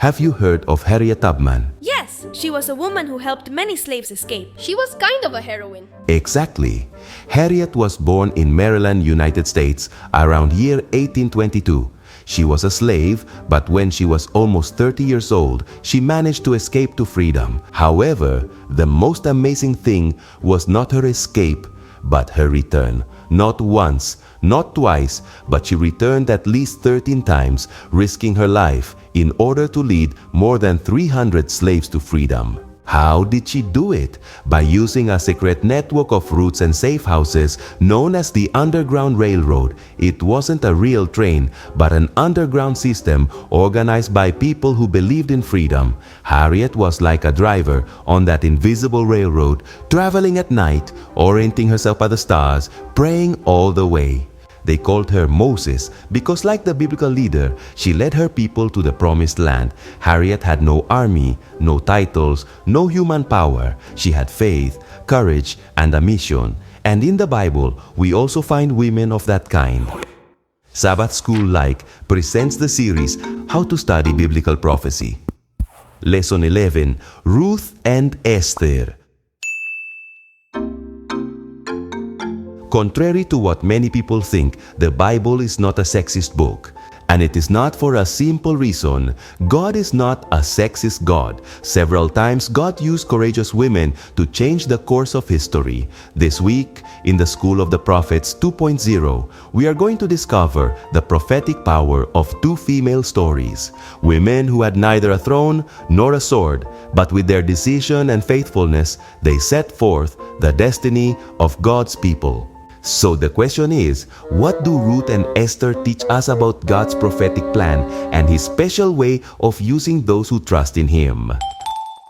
Have you heard of Harriet Tubman? Yes, she was a woman who helped many slaves escape. She was kind of a heroine. Exactly. Harriet was born in Maryland, United States around year 1822. She was a slave, but when she was almost 30 years old, she managed to escape to freedom. However, the most amazing thing was not her escape, but her return. Not once, not twice, but she returned at least 13 times, risking her life in order to lead more than 300 slaves to freedom. How did she do it? By using a secret network of routes and safe houses known as the Underground Railroad. It wasn't a real train, but an underground system organized by people who believed in freedom. Harriet was like a driver on that invisible railroad, traveling at night, orienting herself by the stars, praying all the way. They called her Moses because, like the biblical leader, she led her people to the promised land. Harriet had no army, no titles, no human power. She had faith, courage, and a mission. And in the Bible, we also find women of that kind. Sabbath School Like presents the series How to Study Biblical Prophecy. Lesson 11, Ruth and Esther. Contrary to what many people think, the Bible is not a sexist book. And it is not for a simple reason. God is not a sexist God. Several times, God used courageous women to change the course of history. This week, in the School of the Prophets 2.0, we are going to discover the prophetic power of two female stories. Women who had neither a throne nor a sword, but with their decision and faithfulness, they set forth the destiny of God's people. So the question is, what do Ruth and Esther teach us about God's prophetic plan and His special way of using those who trust in Him?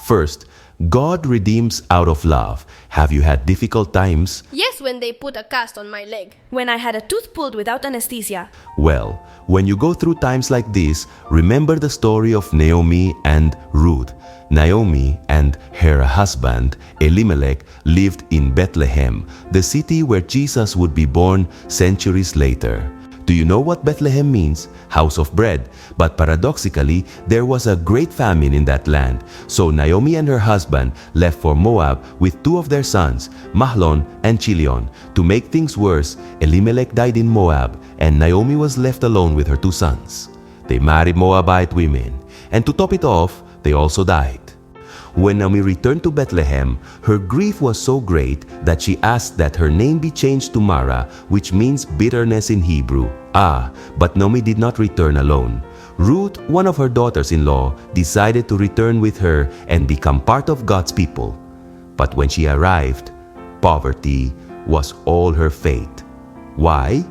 First, God redeems out of love. Have you had difficult times? Yes, when they put a cast on my leg. When I had a tooth pulled without anesthesia. Well, when you go through times like this, remember the story of Naomi and Ruth. Naomi and her husband, Elimelech, lived in Bethlehem, the city where Jesus would be born centuries later. Do you know what Bethlehem means? House of bread. But paradoxically, there was a great famine in that land. So Naomi and her husband left for Moab with two of their sons, Mahlon and Chilion. To make things worse, Elimelech died in Moab, and Naomi was left alone with her two sons. They married Moabite women, and to top it off, they also died. When Naomi returned to Bethlehem, her grief was so great that she asked that her name be changed to Mara, which means bitterness in Hebrew. But Naomi did not return alone. Ruth, one of her daughters-in-law, decided to return with her and become part of God's people. But when she arrived, poverty was all her fate. Why?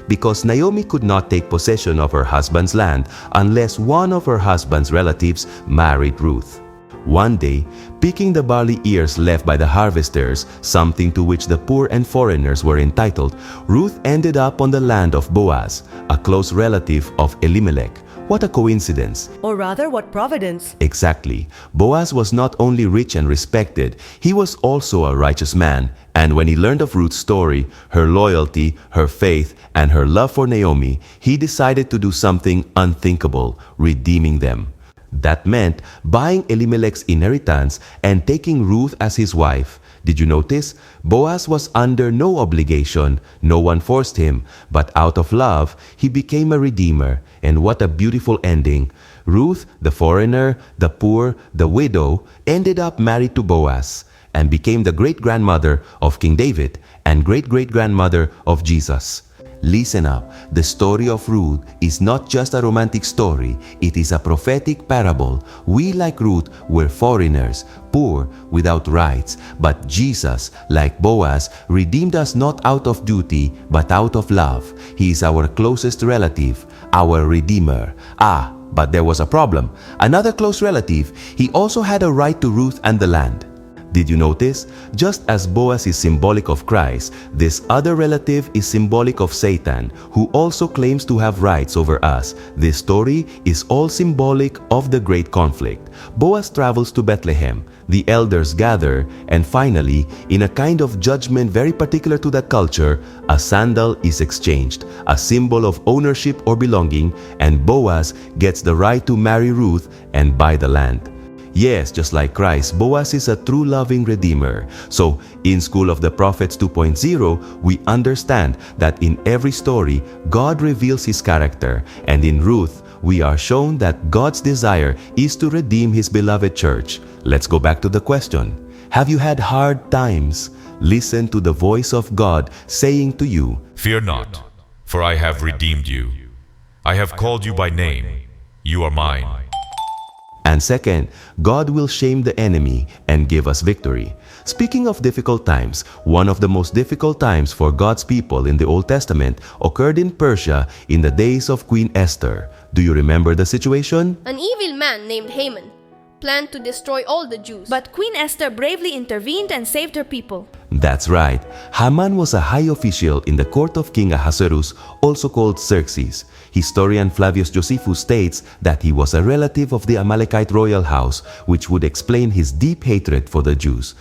Because Naomi could not take possession of her husband's land unless one of her husband's relatives married Ruth. One day, picking the barley ears left by the harvesters, something to which the poor and foreigners were entitled, Ruth ended up on the land of Boaz, a close relative of Elimelech. What a coincidence! Or rather, what providence! Exactly. Boaz was not only rich and respected, he was also a righteous man. And when he learned of Ruth's story, her loyalty, her faith, and her love for Naomi, he decided to do something unthinkable, redeeming them. That meant buying Elimelech's inheritance and taking Ruth as his wife. Did you notice? Boaz was under no obligation. No one forced him. But out of love, he became a redeemer. And what a beautiful ending. Ruth, the foreigner, the poor, the widow, ended up married to Boaz and became the great-grandmother of King David and great-great-grandmother of Jesus. Listen up, the story of Ruth is not just a romantic story, it is a prophetic parable. We, like Ruth, were foreigners, poor, without rights. But Jesus, like Boaz, redeemed us not out of duty, but out of love. He is our closest relative, our Redeemer. But there was a problem. Another close relative, he also had a right to Ruth and the land. Did you notice? Just as Boaz is symbolic of Christ, this other relative is symbolic of Satan, who also claims to have rights over us. This story is all symbolic of the great conflict. Boaz travels to Bethlehem. The elders gather, and finally, in a kind of judgment very particular to that culture, a sandal is exchanged, a symbol of ownership or belonging, and Boaz gets the right to marry Ruth and buy the land. Yes, just like Christ, Boaz is a true loving redeemer. So, in School of the Prophets 2.0, we understand that in every story, God reveals His character, and in Ruth, we are shown that God's desire is to redeem His beloved church. Let's go back to the question. Have you had hard times? Listen to the voice of God saying to you, "Fear not, for I have redeemed you. I have called you by name. You are mine." And second, God will shame the enemy and give us victory. Speaking of difficult times, one of the most difficult times for God's people in the Old Testament occurred in Persia in the days of Queen Esther. Do you remember the situation? An evil man named Haman planned to destroy all the Jews. But Queen Esther bravely intervened and saved her people. That's right. Haman was a high official in the court of King Ahasuerus, also called Xerxes. Historian Flavius Josephus states that he was a relative of the Amalekite royal house, which would explain his deep hatred for the Jews.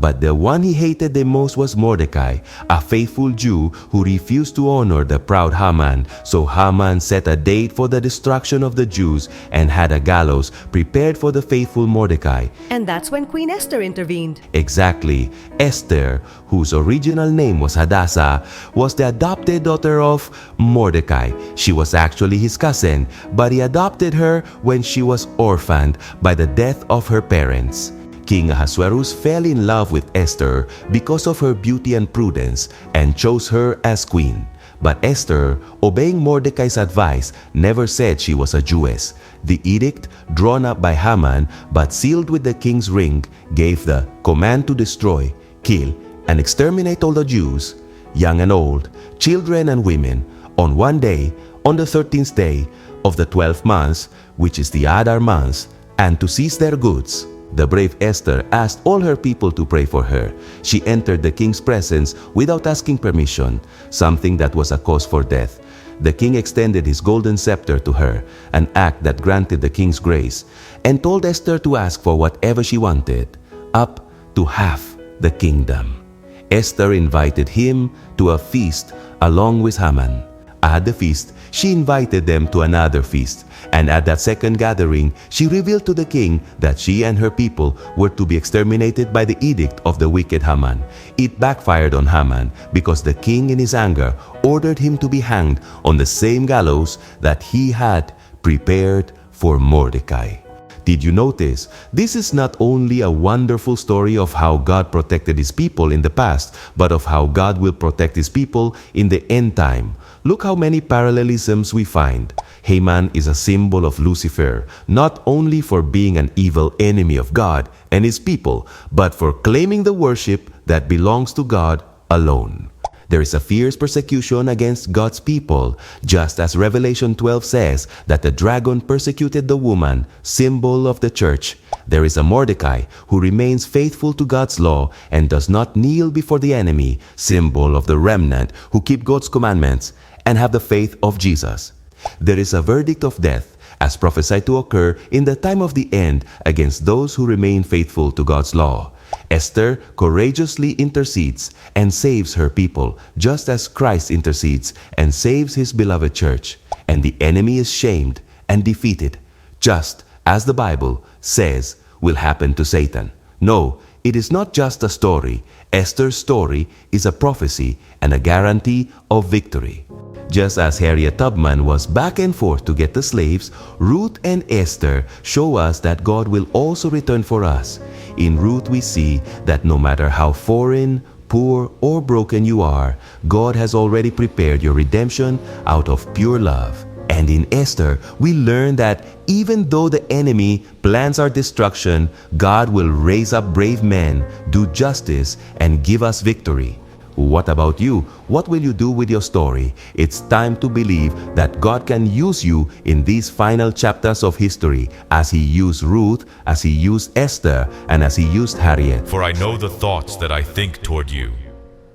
But the one he hated the most was Mordecai, a faithful Jew who refused to honor the proud Haman. So Haman set a date for the destruction of the Jews and had a gallows prepared for the faithful Mordecai. And that's when Queen Esther intervened. Exactly. Esther, whose original name was Hadassah, was the adopted daughter of Mordecai. She was actually his cousin, but he adopted her when she was orphaned by the death of her parents. King Ahasuerus fell in love with Esther because of her beauty and prudence and chose her as queen. But Esther, obeying Mordecai's advice, never said she was a Jewess. The edict, drawn up by Haman but sealed with the king's ring, gave the command to destroy, kill, and exterminate all the Jews, young and old, children and women, on one day, on the 13th day of the 12th month, which is the Adar month, and to seize their goods. The brave Esther asked all her people to pray for her. She entered the king's presence without asking permission, something that was a cause for death. The king extended his golden scepter to her, an act that granted the king's grace, and told Esther to ask for whatever she wanted, up to half the kingdom. Esther invited him to a feast along with Haman. At the feast, she invited them to another feast, and at that second gathering, she revealed to the king that she and her people were to be exterminated by the edict of the wicked Haman. It backfired on Haman because the king in his anger ordered him to be hanged on the same gallows that he had prepared for Mordecai. Did you notice? This is not only a wonderful story of how God protected His people in the past, but of how God will protect His people in the end time. Look how many parallelisms we find. Haman is a symbol of Lucifer, not only for being an evil enemy of God and His people, but for claiming the worship that belongs to God alone. There is a fierce persecution against God's people, just as Revelation 12 says that the dragon persecuted the woman, symbol of the church. There is a Mordecai who remains faithful to God's law and does not kneel before the enemy, symbol of the remnant who keep God's commandments and have the faith of Jesus. There is a verdict of death, as prophesied to occur in the time of the end against those who remain faithful to God's law. Esther courageously intercedes and saves her people, just as Christ intercedes and saves His beloved church. And the enemy is shamed and defeated, just as the Bible says will happen to Satan. No, it is not just a story. Esther's story is a prophecy and a guarantee of victory. Just as Harriet Tubman was back and forth to get the slaves, Ruth and Esther show us that God will also return for us. In Ruth we see that no matter how foreign, poor, or broken you are, God has already prepared your redemption out of pure love. And in Esther, we learn that even though the enemy plans our destruction, God will raise up brave men, do justice, and give us victory. What about you? What will you do with your story? It's time to believe that God can use you in these final chapters of history, as He used Ruth, as He used Esther, and as He used Harriet. For I know the thoughts that I think toward you,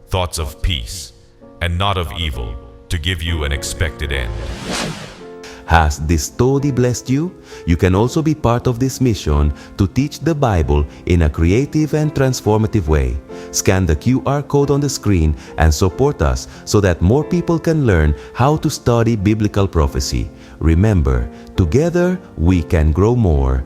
thoughts of peace, and not of evil, to give you an expected end. Has this study blessed you? You can also be part of this mission to teach the Bible in a creative and transformative way. Scan the QR code on the screen and support us so that more people can learn how to study biblical prophecy. Remember, together we can grow more.